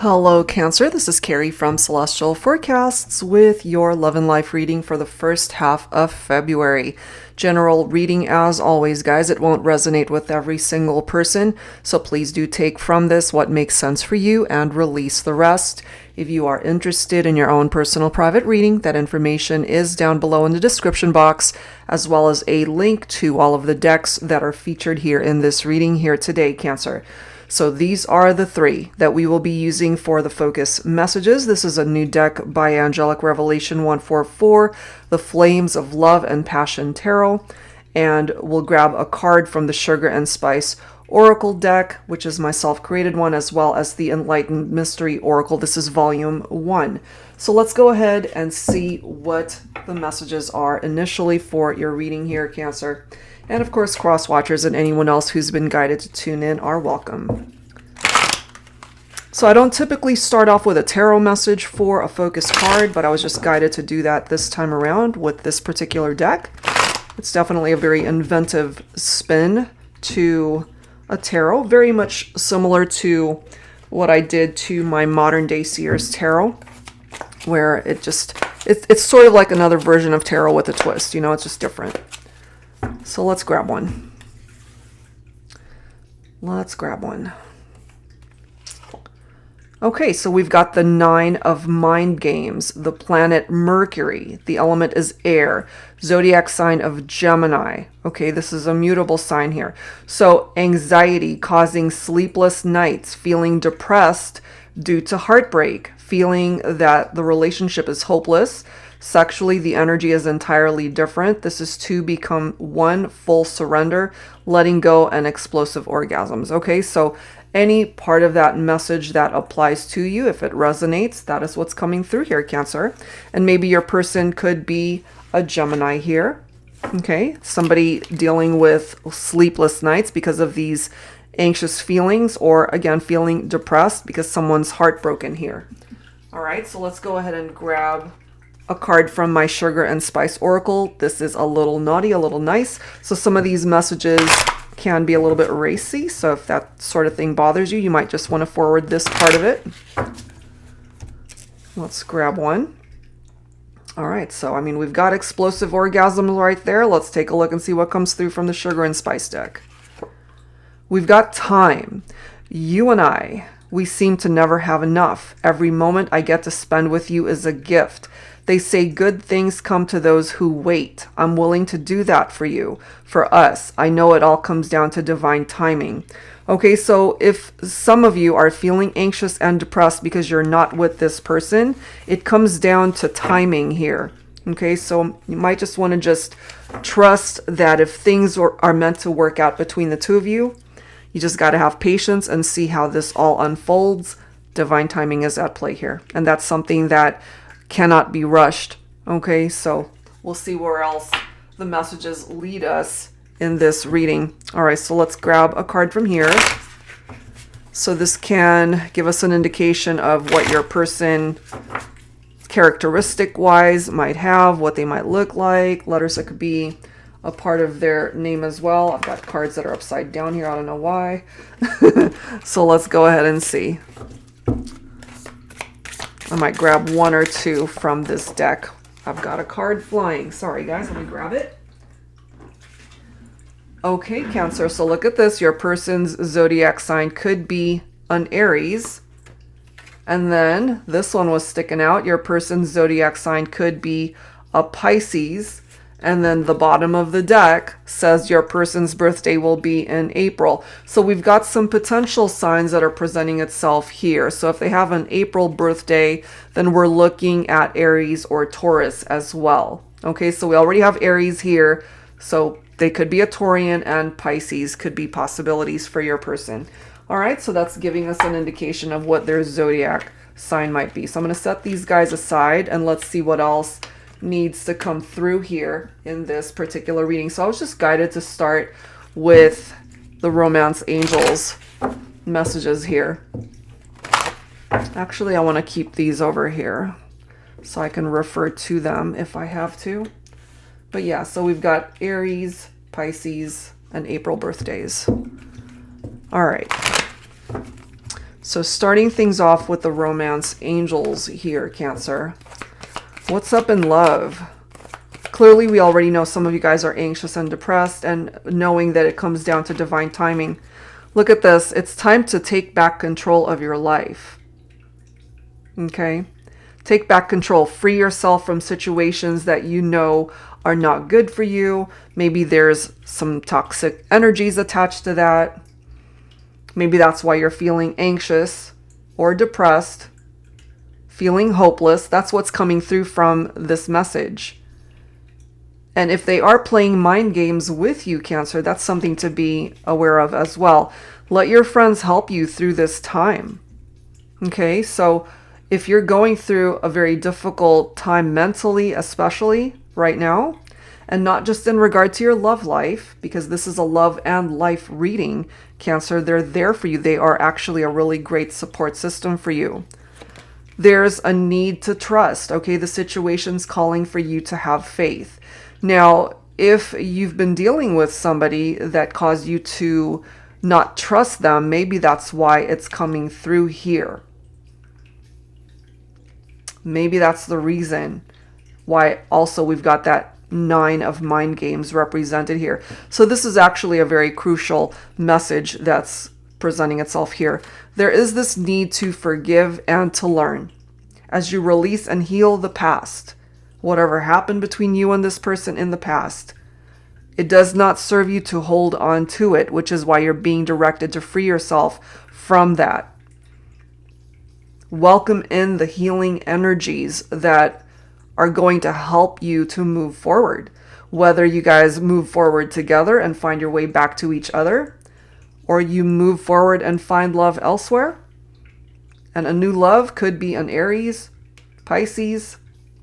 Hello, Cancer. This is Carrie from Celestial Forecasts with your love and life reading for the first half of February. General reading as always, guys. It won't resonate with every single person, so please do take from this what makes sense for you and release the rest. If you are interested in your own personal private reading, that information is down below in the description box, as well as a link to all of the decks that are featured here in this reading here today, Cancer. So these are the three that we will be using for the focus messages. This is a new deck by Angelic Revelation 144, the Flames of Love and Passion Tarot. And we'll grab a card from the Sugar and Spice Oracle deck, which is my self-created one, as well as the Enlightened Mystery Oracle. This is volume 1. So let's go ahead and see what the messages are initially for your reading here, Cancer. And of course, cross-watchers and anyone else who's been guided to tune in are welcome. So I don't typically start off with a tarot message for a focus card, but I was just guided to do that this time around with this particular deck. It's definitely a very inventive spin to a tarot, very much similar to what I did to my Modern Day Seers tarot, where it's sort of like another version of tarot with a twist, you know, it's just different. So let's grab one. Okay, so we've got the 9 of Mind Games, the planet Mercury, the element is air, zodiac sign of Gemini. Okay, this is a mutable sign here. So anxiety causing sleepless nights, feeling depressed due to heartbreak, feeling that the relationship is hopeless. Sexually, the energy is entirely different. This is to become one, full surrender, letting go, and explosive orgasms. Okay, so any part of that message that applies to you, if it resonates, that is what's coming through here, Cancer. And maybe your person could be a Gemini here. Okay, somebody dealing with sleepless nights because of these anxious feelings, or again, feeling depressed because someone's heartbroken here. All right, so let's go ahead and grab a card from my Sugar and Spice Oracle. This is a little naughty, a little nice. So some of these messages can be a little bit racy. So if that sort of thing bothers you, you might just want to forward this part of it. Let's grab one. All right, so I mean, we've got explosive orgasms right there. Let's take a look and see what comes through from the Sugar and Spice deck. We've got time. You and I, we seem to never have enough. Every moment I get to spend with you is a gift. They say good things come to those who wait. I'm willing to do that for you, for us. I know it all comes down to divine timing. Okay, so if some of you are feeling anxious and depressed because you're not with this person, it comes down to timing here. Okay, so you might just want to just trust that if things are meant to work out between the two of you, you just got to have patience and see how this all unfolds. Divine timing is at play here. And that's something that cannot be rushed. Okay, so we'll see where else the messages lead us in this reading. All right, so let's grab a card from here. So this can give us an indication of what your person characteristic-wise might have, what they might look like, letters that could be a part of their name as well. I've got cards that are upside down here. I don't know why. So let's go ahead and see. I might grab one or two from this deck. I've got a card flying. Sorry, guys. Let me grab it. Okay, Cancer. So look at this. Your person's zodiac sign could be an Aries. And then this one was sticking out. Your person's zodiac sign could be a Pisces. And then the bottom of the deck says your person's birthday will be in April. So we've got some potential signs that are presenting itself here. So if they have an April birthday, then we're looking at Aries or Taurus as well. Okay, so we already have Aries here. So they could be a Taurian, and Pisces could be possibilities for your person. All right, so that's giving us an indication of what their zodiac sign might be. So I'm going to set these guys aside and let's see what else needs to come through here in this particular reading. So I was just guided to start with the Romance Angels messages here. Actually, I want to keep these over here so I can refer to them if I have to. But yeah, so we've got Aries, Pisces, and April birthdays. All right. So starting things off with the romance angels here, Cancer. What's up in love? Clearly, we already know some of you guys are anxious and depressed, and knowing that it comes down to divine timing. Look at this. It's time to take back control of your life. Okay? Take back control. Free yourself from situations that you know are not good for you. Maybe there's some toxic energies attached to that. Maybe that's why you're feeling anxious or depressed, feeling hopeless. That's what's coming through from this message. And if they are playing mind games with you, Cancer, that's something to be aware of as well. Let your friends help you through this time. Okay, so if you're going through a very difficult time mentally, especially right now, and not just in regard to your love life, because this is a love and life reading, Cancer, they're there for you. They are actually a really great support system for you. There's a need to trust, okay? The situation's calling for you to have faith. Now, if you've been dealing with somebody that caused you to not trust them, maybe that's why it's coming through here. Maybe that's the reason why also we've got that 9 of mind games represented here. So this is actually a very crucial message that's presenting itself here. There is this need to forgive and to learn as you release and heal the past. Whatever happened between you and this person in the past, it does not serve you to hold on to it, which is why you're being directed to free yourself from that. Welcome in the healing energies that are going to help you to move forward. Whether you guys move forward together and find your way back to each other, or you move forward and find love elsewhere. And a new love could be an Aries, Pisces,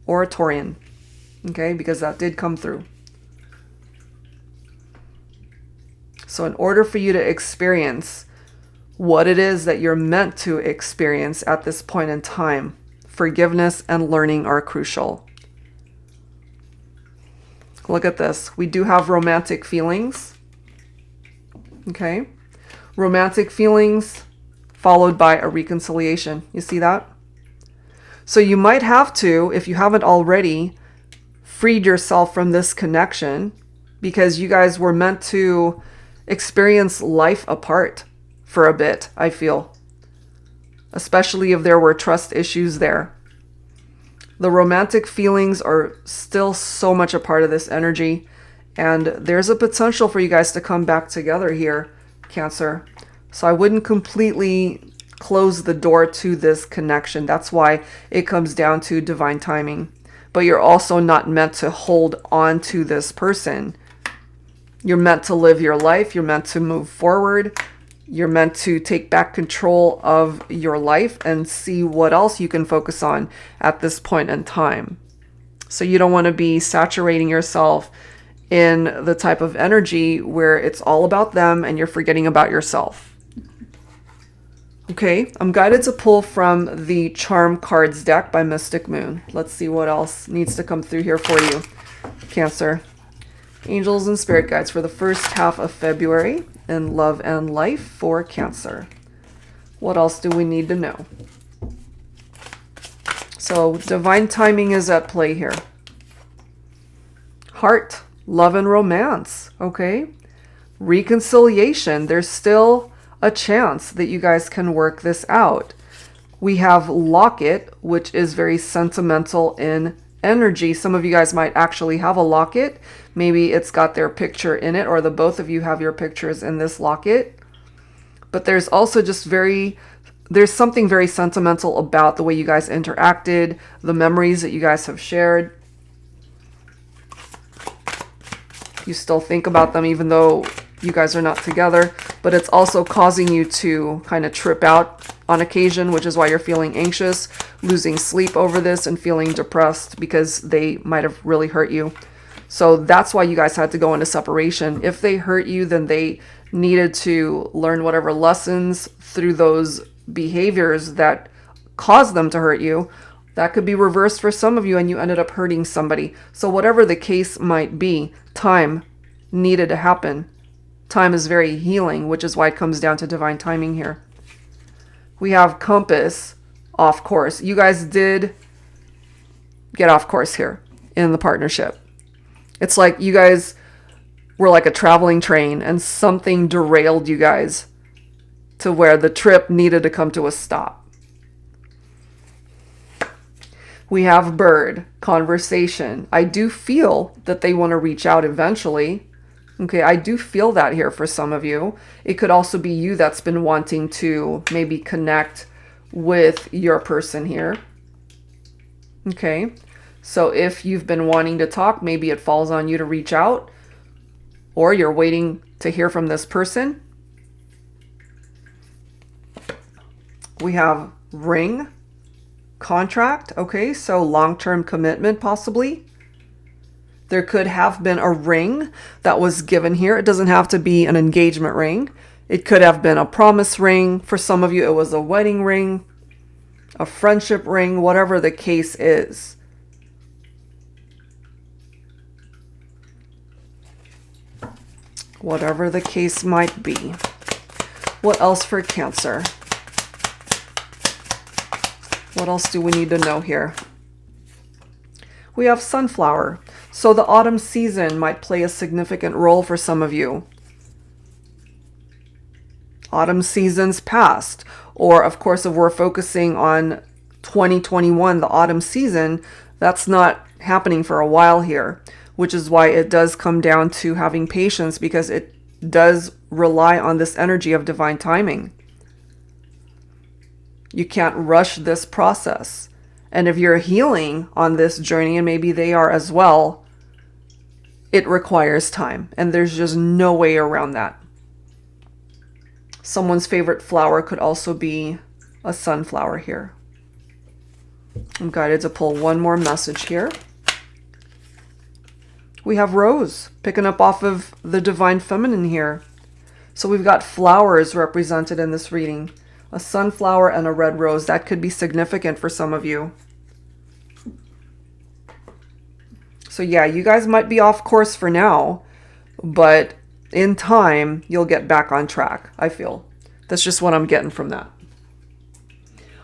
or a Taurian. Okay, because that did come through. So in order for you to experience what it is that you're meant to experience at this point in time, forgiveness and learning are crucial. Look at this. We do have romantic feelings. Okay. Romantic feelings followed by a reconciliation. You see that? So you might have to, if you haven't already, freed yourself from this connection because you guys were meant to experience life apart for a bit, I feel. Especially if there were trust issues there. The romantic feelings are still so much a part of this energy, and there's a potential for you guys to come back together here, Cancer. So I wouldn't completely close the door to this connection. That's why it comes down to divine timing. But you're also not meant to hold on to this person. You're meant to live your life. You're meant to move forward. You're meant to take back control of your life and see what else you can focus on at this point in time. So you don't want to be saturating yourself in the type of energy where it's all about them and you're forgetting about yourself. Okay, I'm guided to pull from the Charm Cards deck by Mystic Moon. Let's see what else needs to come through here for you, Cancer. Angels and Spirit Guides for the first half of February in love and life for Cancer. What else do we need to know? So divine timing is at play here. Heart, love and romance, okay? Reconciliation, there's still a chance that you guys can work this out. We have locket, which is very sentimental in energy. Some of you guys might actually have a locket. Maybe it's got their picture in it, or the both of you have your pictures in this locket. But there's also just there's something very sentimental about the way you guys interacted, the memories that you guys have shared. You still think about them even though you guys are not together, but it's also causing you to kind of trip out on occasion, which is why you're feeling anxious, losing sleep over this, and feeling depressed because they might have really hurt you. So that's why you guys had to go into separation. If they hurt you, then they needed to learn whatever lessons through those behaviors that caused them to hurt you. That could be reversed for some of you and you ended up hurting somebody. So whatever the case might be, time needed to happen. Time is very healing, which is why it comes down to divine timing here. We have compass, off course. You guys did get off course here in the partnership. It's like you guys were like a traveling train and something derailed you guys to where the trip needed to come to a stop. We have bird, conversation. I do feel that they want to reach out eventually. Okay, I do feel that here for some of you. It could also be you that's been wanting to maybe connect with your person here. Okay, so if you've been wanting to talk, maybe it falls on you to reach out, or you're waiting to hear from this person. We have ring, contract. Okay, so long-term commitment possibly. There could have been a ring that was given here. It doesn't have to be an engagement ring. It could have been a promise ring. For some of you, it was a wedding ring, a friendship ring, whatever the case is. Whatever the case might be. What else for Cancer? What else do we need to know here? We have sunflower. So the autumn season might play a significant role for some of you. Autumn seasons past. Or of course, if we're focusing on 2021, the autumn season, that's not happening for a while here, which is why it does come down to having patience, because it does rely on this energy of divine timing. You can't rush this process. And if you're healing on this journey, and maybe they are as well, it requires time. And there's just no way around that. Someone's favorite flower could also be a sunflower here. I'm guided to pull one more message here. We have rose, picking up off of the divine feminine here. So we've got flowers represented in this reading. A sunflower and a red rose. That could be significant for some of you. So yeah, you guys might be off course for now, but in time, you'll get back on track, I feel. That's just what I'm getting from that.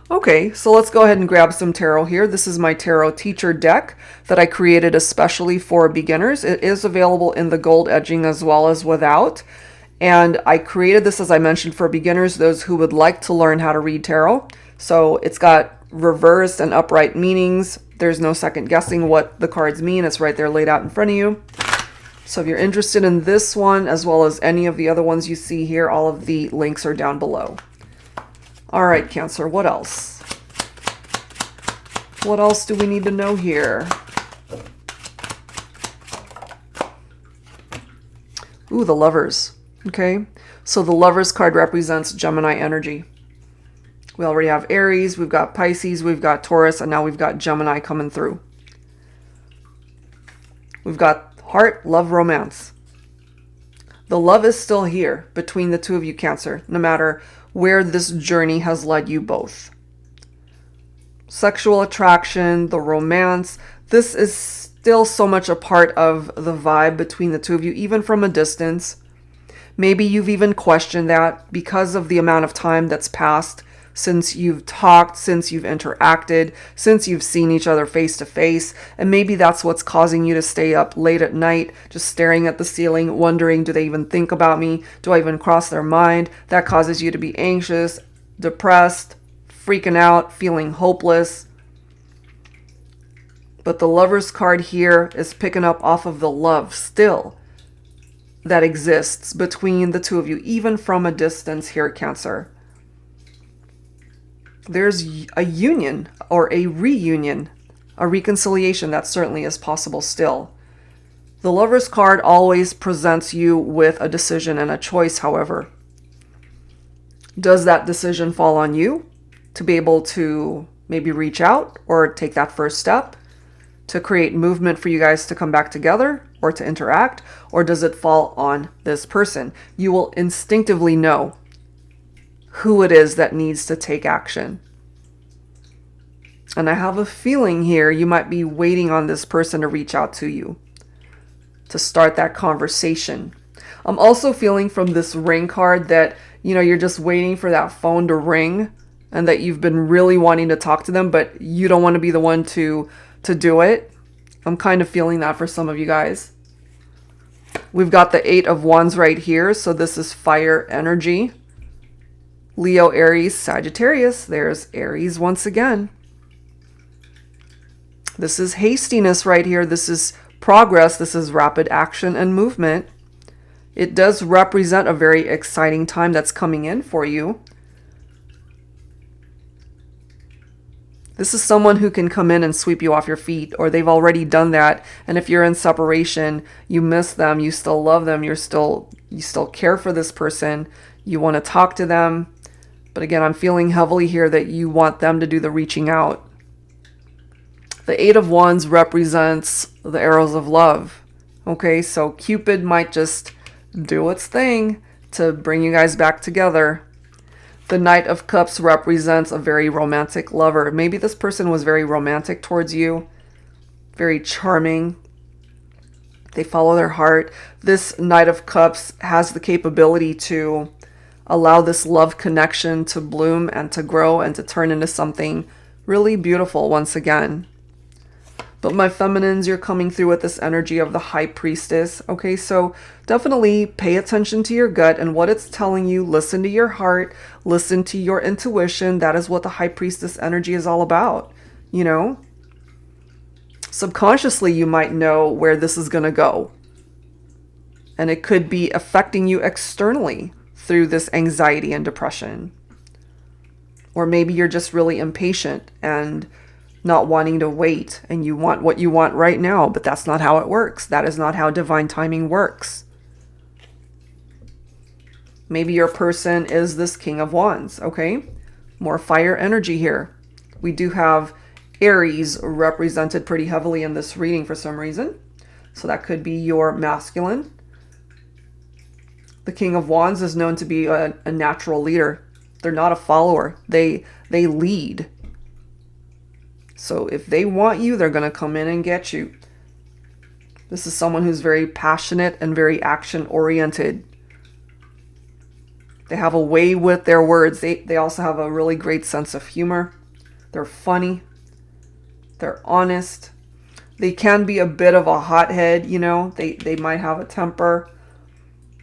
Okay, so let's go ahead and grab some tarot here. This is my tarot teacher deck that I created especially for beginners. It is available in the gold edging as well as without. And I created this, as I mentioned, for beginners, those who would like to learn how to read tarot. So it's got reversed and upright meanings. There's no second guessing what the cards mean. It's right there laid out in front of you. So if you're interested in this one, as well as any of the other ones you see here, all of the links are down below. All right, Cancer, what else? What else do we need to know here? Ooh, the Lovers. Okay, so the Lovers card represents Gemini energy. We already have Aries, we've got Pisces, we've got Taurus, and now we've got Gemini coming through. We've got heart, love, romance. The love is still here between the two of you, Cancer, no matter where this journey has led you both. Sexual attraction, the romance, this is still so much a part of the vibe between the two of you, even from a distance. Maybe you've even questioned that because of the amount of time that's passed since you've talked, since you've interacted, since you've seen each other face to face. And maybe that's what's causing you to stay up late at night, just staring at the ceiling, wondering, do they even think about me? Do I even cross their mind? That causes you to be anxious, depressed, freaking out, feeling hopeless. But the Lovers card here is picking up off of the love still that exists between the two of you, even from a distance here, Cancer. There's a union or a reunion, a reconciliation that certainly is possible still. The Lovers card always presents you with a decision and a choice, however. Does that decision fall on you to be able to maybe reach out or take that first step to create movement for you guys to come back together or to interact? Or does it fall on this person? You will instinctively know who it is that needs to take action. And I have a feeling here you might be waiting on this person to reach out to you, to start that conversation. I'm also feeling from this ring card that, you're just waiting for that phone to ring and that you've been really wanting to talk to them, but you don't want to be the one to do it. I'm kind of feeling that for some of you guys. We've got the 8 of Wands right here, so this is fire energy. Leo, Aries, Sagittarius. There's Aries once again. This is hastiness right here. This is progress. This is rapid action and movement. It does represent a very exciting time that's coming in for you. This is someone who can come in and sweep you off your feet, or they've already done that. And if you're in separation, you miss them, you still love them, you still care for this person, you want to talk to them. But again, I'm feeling heavily here that you want them to do the reaching out. The 8 of Wands represents the arrows of love. Okay, so Cupid might just do its thing to bring you guys back together. The Knight of Cups represents a very romantic lover. Maybe this person was very romantic towards you, very charming. They follow their heart. This Knight of Cups has the capability to allow this love connection to bloom and to grow and to turn into something really beautiful once again. But my feminines, you're coming through with this energy of the High Priestess. Okay, so definitely pay attention to your gut and what it's telling you. Listen to your heart. Listen to your intuition. That is what the High Priestess energy is all about, you know? Subconsciously, you might know where this is going to go. And it could be affecting you externally through this anxiety and depression. Or maybe you're just really impatient and not wanting to wait, and you want what you want right now, but that's not how it works. That is not how divine timing works. Maybe your person is this King of Wands, okay? More fire energy here. We do have Aries represented pretty heavily in this reading for some reason. So that could be your masculine. The King of Wands is known to be a natural leader. They're not a follower. They lead. So if they want you, they're going to come in and get you. This is someone who's very passionate and very action-oriented. They have a way with their words. They also have a really great sense of humor. They're funny. They're honest. They can be a bit of a hothead, you know. They might have a temper.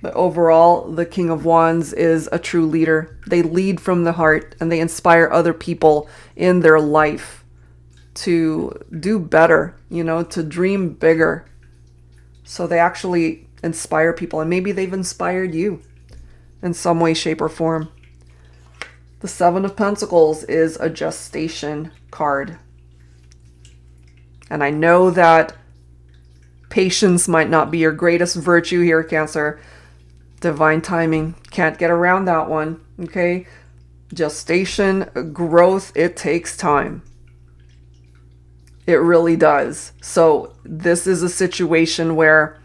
But overall, the King of Wands is a true leader. They lead from the heart and they inspire other people in their life to do better, you know, to dream bigger. So they actually inspire people, and maybe they've inspired you in some way, shape, or form. The 7 of Pentacles is a gestation card. And I know that patience might not be your greatest virtue here, Cancer. Divine timing, can't get around that one, okay? Gestation, growth, it takes time. It really does. So this is a situation where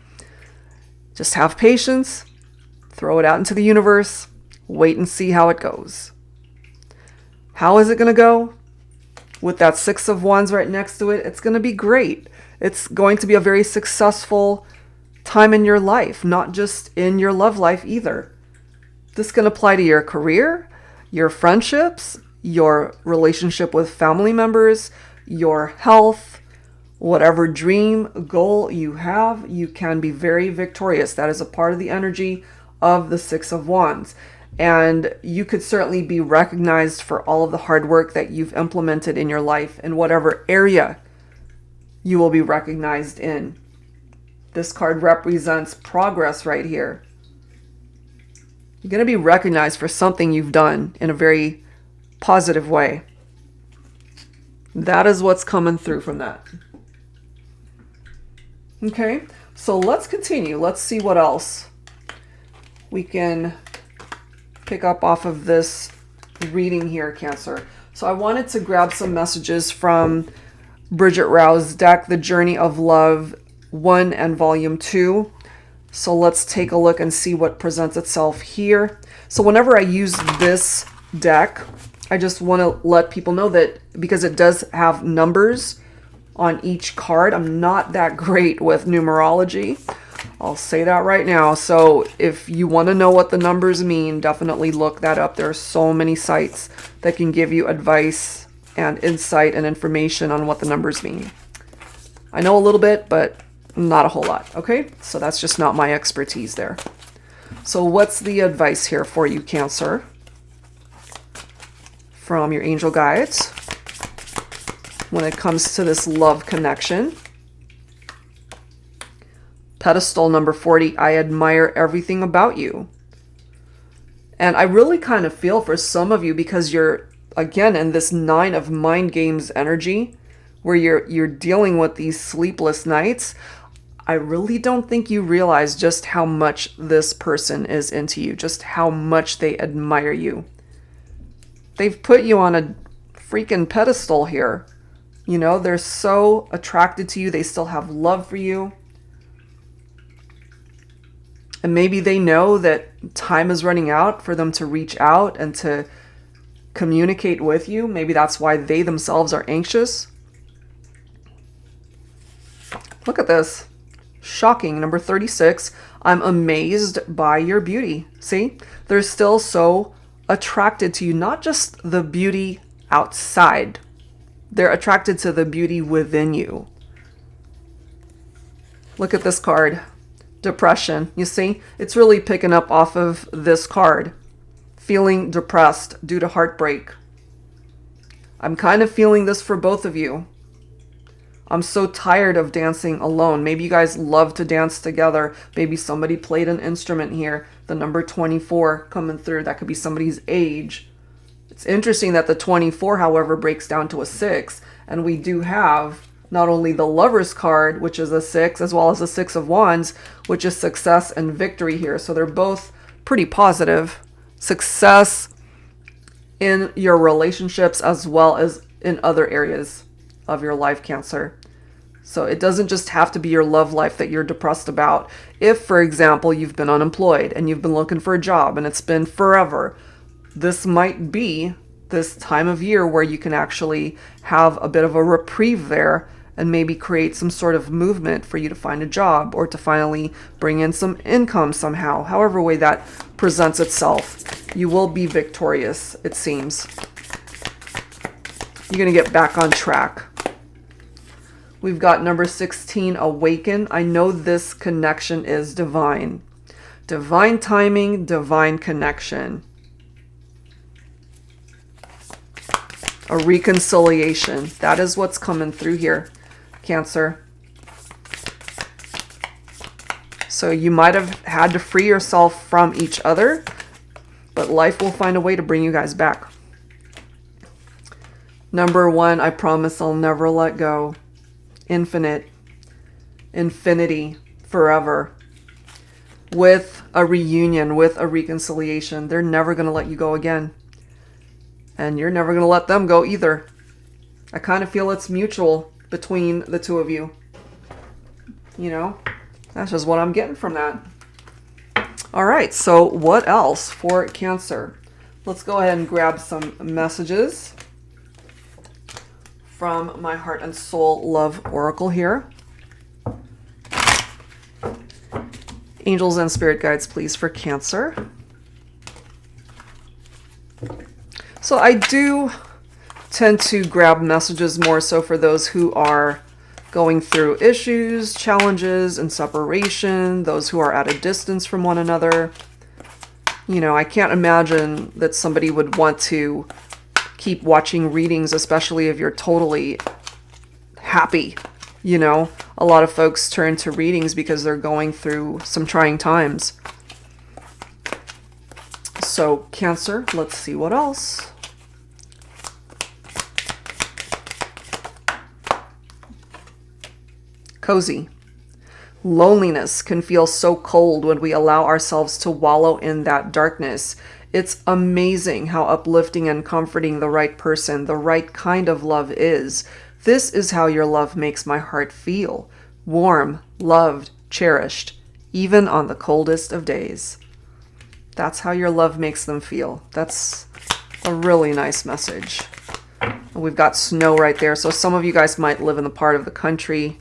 just have patience, throw it out into the universe, wait and see how it goes. How is it going to go? With that 6 of Wands right next to it, it's going to be great. It's going to be a very successful time in your life, not just in your love life either. This can apply to your career, your friendships, your relationship with family members, your health, whatever dream, goal you have, you can be very victorious. That is a part of the energy of the 6 of Wands. And you could certainly be recognized for all of the hard work that you've implemented in your life in whatever area you will be recognized in. This card represents progress right here. You're going to be recognized for something you've done in a very positive way. That is what's coming through from that. Okay, so let's continue. Let's see what else we can pick up off of this reading here, Cancer. So I wanted to grab some messages from Bridget Rowe's deck, The Journey of Love 1 and Volume 2. So let's take a look and see what presents itself here. So whenever I use this deck, I just want to let people know that because it does have numbers on each card, I'm not that great with numerology. I'll say that right now. So if you want to know what the numbers mean, definitely look that up. There are so many sites that can give you advice and insight and information on what the numbers mean. I know a little bit, but not a whole lot. Okay, so that's just not my expertise there. So what's the advice here for you, Cancer? From your angel guides when it comes to this love connection. Pedestal number 40, I admire everything about you. And I really kind of feel for some of you because you're, again, in this 9 of mind games energy where you're dealing with these sleepless nights. I really don't think you realize just how much this person is into you, just how much they admire you. They've put you on a freaking pedestal here. You know, they're so attracted to you. They still have love for you. And maybe they know that time is running out for them to reach out and to communicate with you. Maybe that's why they themselves are anxious. Look at this. Shocking. Number 36. I'm amazed by your beauty. See? They're still so attracted to you. Not just the beauty outside. They're attracted to the beauty within you. Look at this card. Depression. You see? It's really picking up off of this card. Feeling depressed due to heartbreak. I'm kind of feeling this for both of you. I'm so tired of dancing alone. Maybe you guys love to dance together. Maybe somebody played an instrument here. The number 24 coming through. That could be somebody's age. It's interesting that the 24, however, breaks down to a 6. And we do have not only the Lover's card, which is a 6, as well as the 6 of Wands, which is success and victory here. So they're both pretty positive. Success in your relationships as well as in other areas of your life, Cancer. So it doesn't just have to be your love life that you're depressed about. If, for example, you've been unemployed and you've been looking for a job and it's been forever, this might be this time of year where you can actually have a bit of a reprieve there and maybe create some sort of movement for you to find a job or to finally bring in some income somehow. However way that presents itself, you will be victorious, it seems. You're going to get back on track. We've got number 16, awaken. I know this connection is divine. Divine timing, divine connection. A reconciliation. That is what's coming through here, Cancer. So you might have had to free yourself from each other, but life will find a way to bring you guys back. Number 1, I promise I'll never let go. Infinite. Infinity. Forever. With a reunion, with a reconciliation. They're never going to let you go again. And you're never going to let them go either. I kind of feel it's mutual between the two of you. You know, that's just what I'm getting from that. All right, so what else for Cancer? Let's go ahead and grab some messages from my Heart and Soul Love Oracle here. Angels and Spirit Guides, please, for Cancer. So I do tend to grab messages more so for those who are going through issues, challenges, and separation, those who are at a distance from one another. You know, I can't imagine that somebody would want to keep watching readings, especially if you're totally happy. You know, a lot of folks turn to readings because they're going through some trying times. So, Cancer, let's see what else. Cozy. Loneliness can feel so cold when we allow ourselves to wallow in that darkness. It's amazing how uplifting and comforting the right person, the right kind of love is. This is how your love makes my heart feel. Warm, loved, cherished, even on the coldest of days. That's how your love makes them feel. That's a really nice message. And we've got snow right there. So some of you guys might live in the part of the country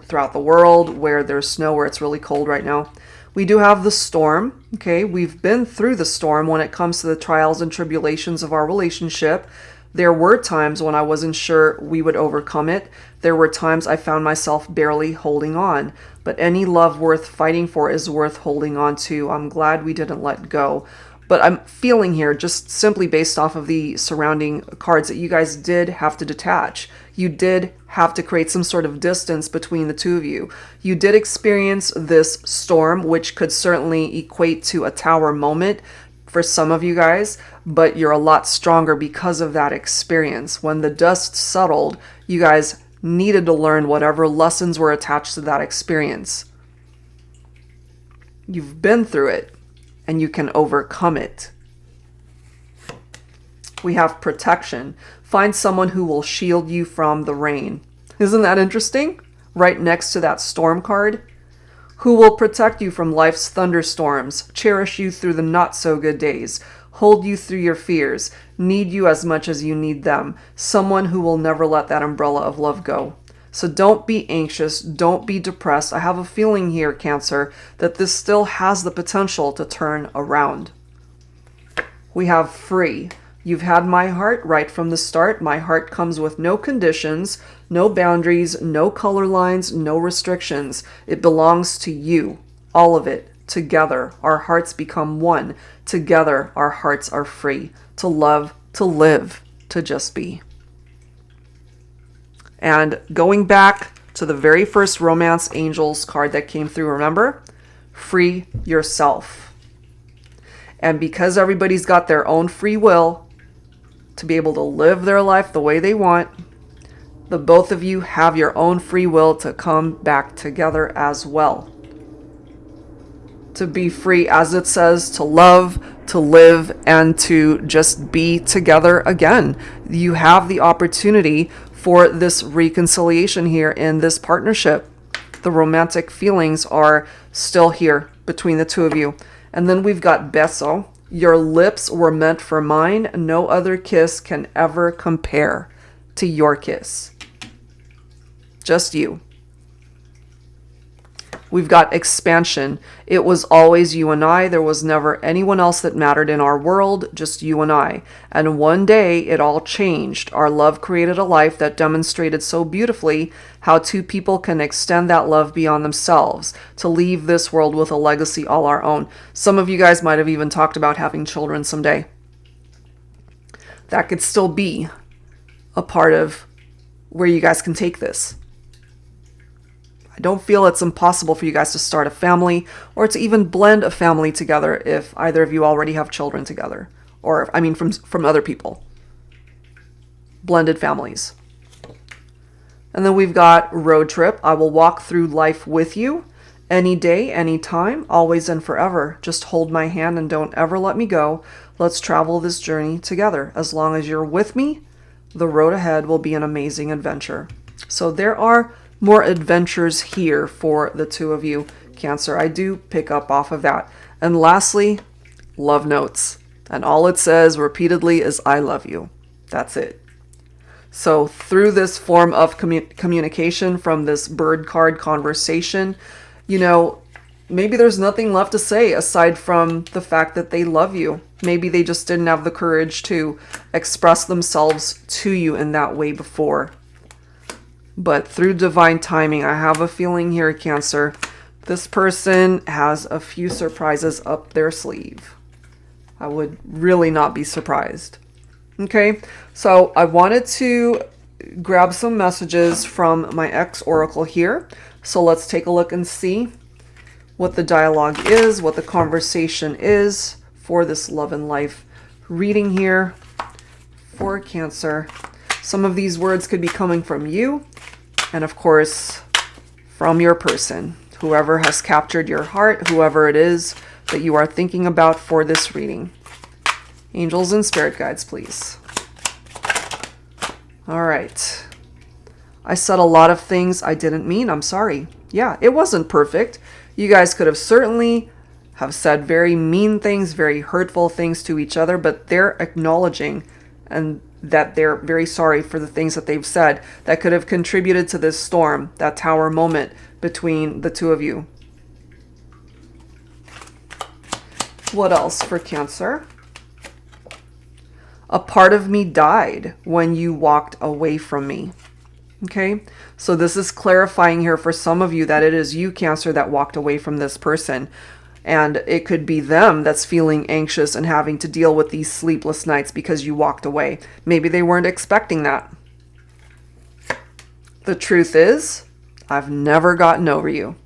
throughout the world, where there's snow, where it's really cold right now. We do have the storm, okay? We've been through the storm when it comes to the trials and tribulations of our relationship. There were times when I wasn't sure we would overcome it. There were times I found myself barely holding on. But any love worth fighting for is worth holding on to. I'm glad we didn't let go. But I'm feeling here, just simply based off of the surrounding cards, that you guys did have to detach. You did have to create some sort of distance between the two of you. You did experience this storm, which could certainly equate to a tower moment for some of you guys, but you're a lot stronger because of that experience. When the dust settled, you guys needed to learn whatever lessons were attached to that experience. You've been through it, and you can overcome it. We have protection. Find someone who will shield you from the rain. Isn't that interesting? Right next to that storm card. Who will protect you from life's thunderstorms, cherish you through the not-so-good days, hold you through your fears, need you as much as you need them. Someone who will never let that umbrella of love go. So don't be anxious, don't be depressed. I have a feeling here, Cancer, that this still has the potential to turn around. We have free. You've had my heart right from the start. My heart comes with no conditions, no boundaries, no color lines, no restrictions. It belongs to you, all of it, together. Our hearts become one. Together, our hearts are free to love, to live, to just be. And going back to the very first Romance Angels card that came through, remember? Free yourself. And because everybody's got their own free will to be able to live their life the way they want, the both of you have your own free will to come back together as well. To be free, as it says, to love, to live, and to just be together again. You have the opportunity for this reconciliation here in this partnership. The romantic feelings are still here between the two of you. And then we've got beso. Your lips were meant for mine. No other kiss can ever compare to your kiss. Just you. We've got expansion. It was always you and I. There was never anyone else that mattered in our world, just you and I. And one day it all changed. Our love created a life that demonstrated so beautifully how two people can extend that love beyond themselves to leave this world with a legacy all our own. Some of you guys might have even talked about having children someday. That could still be a part of where you guys can take this. I don't feel it's impossible for you guys to start a family or to even blend a family together if either of you already have children together. Or, I mean, from other people. Blended families. And then we've got road trip. I will walk through life with you any day, any time, always and forever. Just hold my hand and don't ever let me go. Let's travel this journey together. As long as you're with me, the road ahead will be an amazing adventure. So there are more adventures here for the two of you, Cancer. I do pick up off of that. And lastly, love notes. And all it says repeatedly is, I love you. That's it. So through this form of communication from this bird card conversation, you know, maybe there's nothing left to say aside from the fact that they love you. Maybe they just didn't have the courage to express themselves to you in that way before. But through divine timing, I have a feeling here, Cancer, this person has a few surprises up their sleeve. I would really not be surprised. Okay, so I wanted to grab some messages from my ex oracle here. So let's take a look and see what the dialogue is, what the conversation is for this love and life reading here for Cancer. Some of these words could be coming from you and, of course, from your person, whoever has captured your heart, whoever it is that you are thinking about for this reading. Angels and spirit guides, please. All right. I said a lot of things I didn't mean. I'm sorry. Yeah, it wasn't perfect. You guys could have certainly have said very mean things, very hurtful things to each other, but they're acknowledging and that they're very sorry for the things that they've said that could have contributed to this storm, that tower moment between the two of you. What else for Cancer? A part of me died when you walked away from me. Okay, so this is clarifying here for some of you that it is you, Cancer, that walked away from this person. And it could be them that's feeling anxious and having to deal with these sleepless nights because you walked away. Maybe they weren't expecting that. The truth is, I've never gotten over you.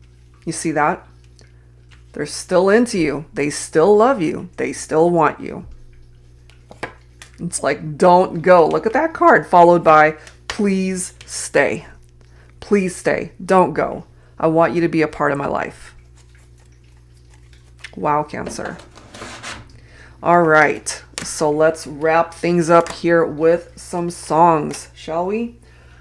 You see that? They're still into you. They still love you. They still want you. It's like, don't go. Look at that card followed by, please stay. Please stay. Don't go. I want you to be a part of my life. Wow, Cancer. All right, so let's wrap things up here with some songs, shall we?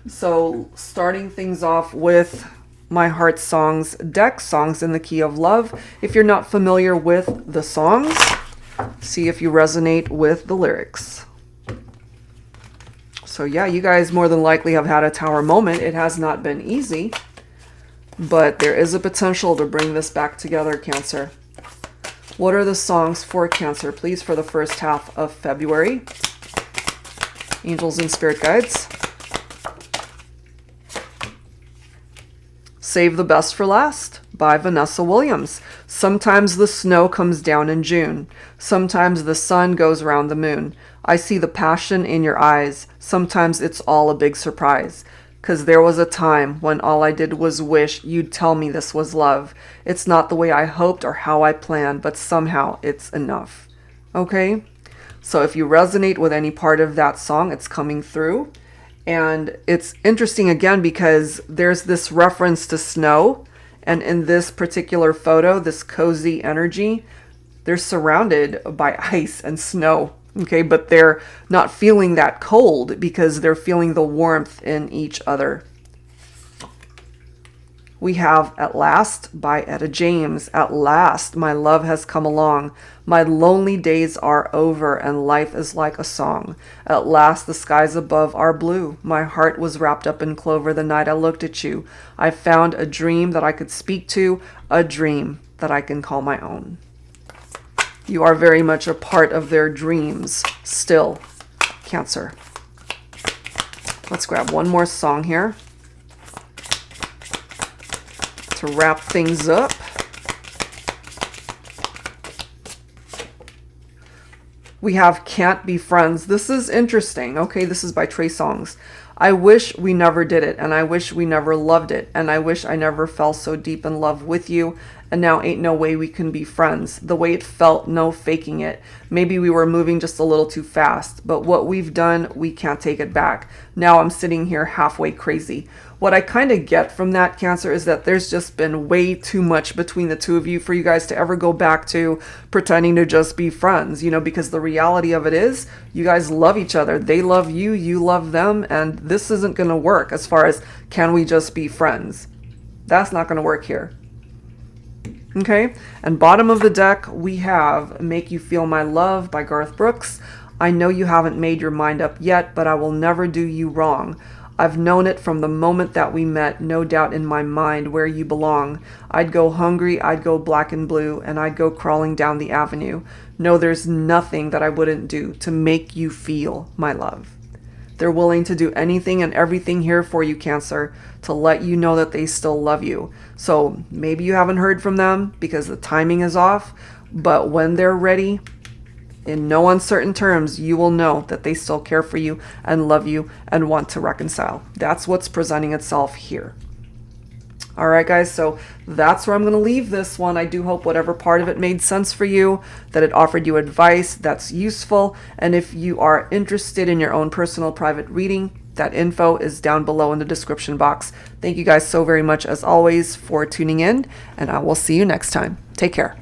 So starting things off with my Heart Songs deck, Songs in the Key of Love. If you're not familiar with the songs, see if you resonate with the lyrics. So yeah, you guys more than likely have had a tower moment. It has not been easy, but there is a potential to bring this back together, Cancer. What are the songs for Cancer, please, for the first half of February? Angels and Spirit Guides. Save the Best for Last by Vanessa Williams. Sometimes the snow comes down in June. Sometimes the sun goes round the moon. I see the passion in your eyes. Sometimes it's all a big surprise. 'Cause there was a time when all I did was wish you'd tell me this was love. It's not the way I hoped or how I planned, but somehow it's enough. Okay? So if you resonate with any part of that song, it's coming through. And it's interesting again because there's this reference to snow. And in this particular photo, this cozy energy, they're surrounded by ice and snow. Okay, but they're not feeling that cold because they're feeling the warmth in each other. We have At Last by Etta James. At last, my love has come along. My lonely days are over and life is like a song. At last, the skies above are blue. My heart was wrapped up in clover the night I looked at you. I found a dream that I could speak to, a dream that I can call my own. You are very much a part of their dreams still, Cancer. Let's grab one more song here to wrap things up. We have Can't Be Friends. This is interesting. Okay, this is by Trey Songz. I wish we never did it, and I wish we never loved it, and I wish I never fell so deep in love with you, and now ain't no way we can be friends. The way it felt, no faking it. Maybe we were moving just a little too fast, but what we've done, we can't take it back. Now I'm sitting here halfway crazy. What I kind of get from that, Cancer, is that there's just been way too much between the two of you for you guys to ever go back to pretending to just be friends, you know, because the reality of it is you guys love each other. They love you, you love them, and this isn't going to work as far as can we just be friends. That's not going to work here. Okay, and bottom of the deck, we have Make You Feel My Love by Garth Brooks. I know you haven't made your mind up yet, but I will never do you wrong. I've known it from the moment that we met, no doubt in my mind where you belong. I'd go hungry, I'd go black and blue, and I'd go crawling down the avenue. No, there's nothing that I wouldn't do to make you feel my love. They're willing to do anything and everything here for you, Cancer, to let you know that they still love you. So maybe you haven't heard from them because the timing is off, but when they're ready, in no uncertain terms, you will know that they still care for you and love you and want to reconcile. That's what's presenting itself here. All right, guys, so that's where I'm going to leave this one. I do hope whatever part of it made sense for you, that it offered you advice that's useful. And if you are interested in your own personal private reading, that info is down below in the description box. Thank you guys so very much, as always, for tuning in, and I will see you next time. Take care.